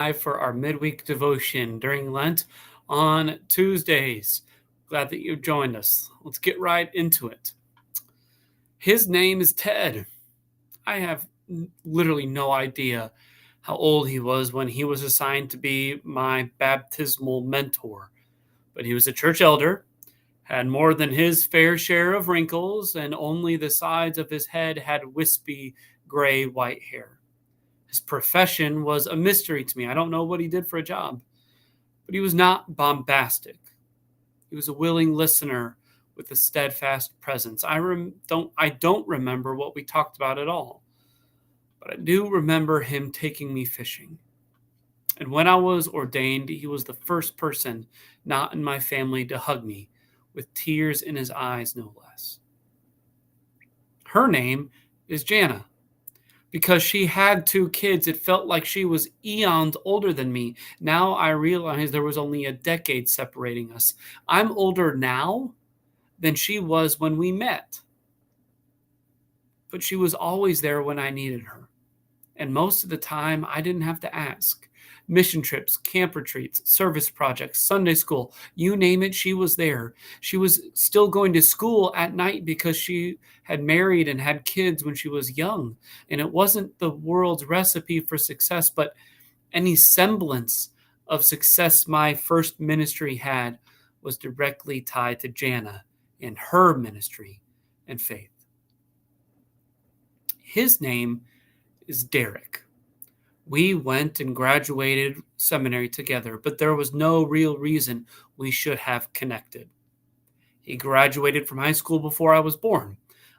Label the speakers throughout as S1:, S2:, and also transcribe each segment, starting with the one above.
S1: For our midweek devotion during Lent on Tuesdays. Glad that you joined us. Let's get right into it. His name is Ted. I have literally no idea how old he was when he was assigned to be my baptismal mentor, but he was a church elder, had more than his fair share of wrinkles, and only the sides of his head had wispy gray white hair. His profession was a mystery to me. I don't know what he did for a job, but he was not bombastic. He was a willing listener with a steadfast presence. I don't remember what we talked about at all, but I do remember him taking me fishing. And when I was ordained, he was the first person not in my family to hug me, with tears in his eyes, no less. Her name is Jana. Because she had 2 kids, it felt like she was eons older than me. Now I realize there was only a decade separating us. I'm older now than she was when we met. But she was always there when I needed her. And most of the time, I didn't have to ask. Mission trips, camp retreats, service projects, Sunday school, you name it, she was there. She was still going to school at night because she had married and had kids when she was young. And it wasn't the world's recipe for success, but any semblance of success my first ministry had was directly tied to Jana and her ministry and faith. His name is Derek. We went and graduated seminary together, but there was no real reason we should have connected. He graduated from high school before I was born.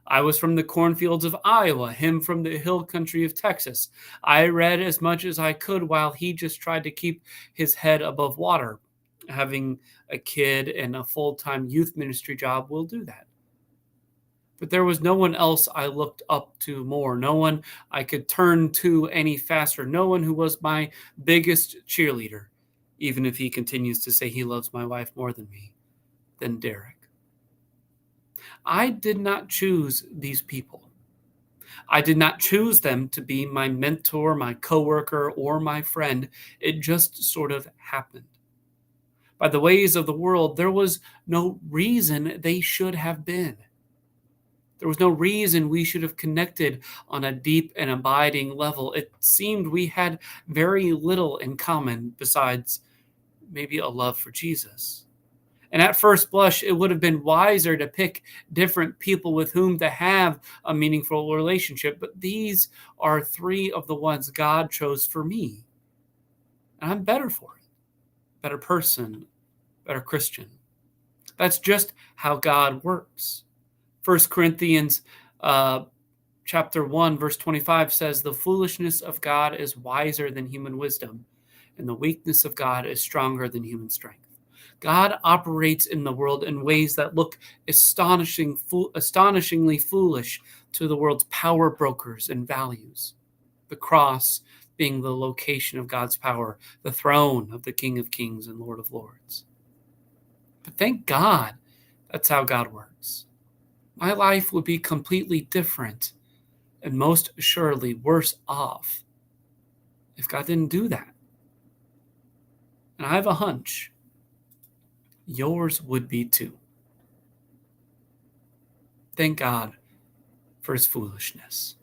S1: I was from the cornfields of Iowa, him from the hill country of Texas. I read as much as I could while he just tried to keep his head above water. Having a kid and a full-time youth ministry job will do that. But there was no one else I looked up to more, no one I could turn to any faster, no one who was my biggest cheerleader, even if he continues to say he loves my wife more than me, than Derek. I did not choose these people. I did not choose them to be my mentor, my coworker, or my friend. It just sort of happened. By the ways of the world, there was no reason they should have been. There was no reason we should have connected on a deep and abiding level. It seemed we had very little in common besides maybe a love for Jesus. And at first blush, it would have been wiser to pick different people with whom to have a meaningful relationship. But these are 3 of the ones God chose for me. And I'm better for it. Better person, better Christian. That's just how God works. 1 Corinthians chapter 1, verse 25 says, "The foolishness of God is wiser than human wisdom, and the weakness of God is stronger than human strength." God operates in the world in ways that look astonishingly foolish to the world's power brokers and values. The cross being the location of God's power, the throne of the King of Kings and Lord of Lords. But thank God that's how God works. My life would be completely different and most assuredly worse off if God didn't do that. And I have a hunch yours would be too. Thank God for his foolishness.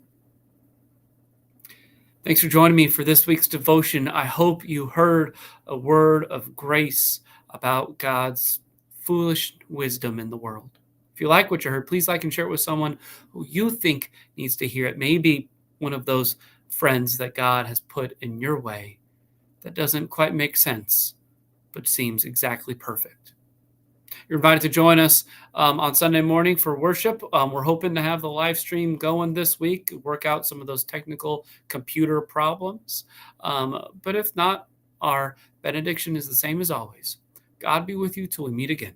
S1: Thanks for joining me for this week's devotion. I hope you heard a word of grace about God's foolish wisdom in the world. If you like what you heard, please like and share it with someone who you think needs to hear it. Maybe one of those friends that God has put in your way that doesn't quite make sense, but seems exactly perfect. You're invited to join us on Sunday morning for worship. We're hoping to have the live stream going this week, work out some of those technical computer problems. But if not, our benediction is the same as always. God be with you till we meet again.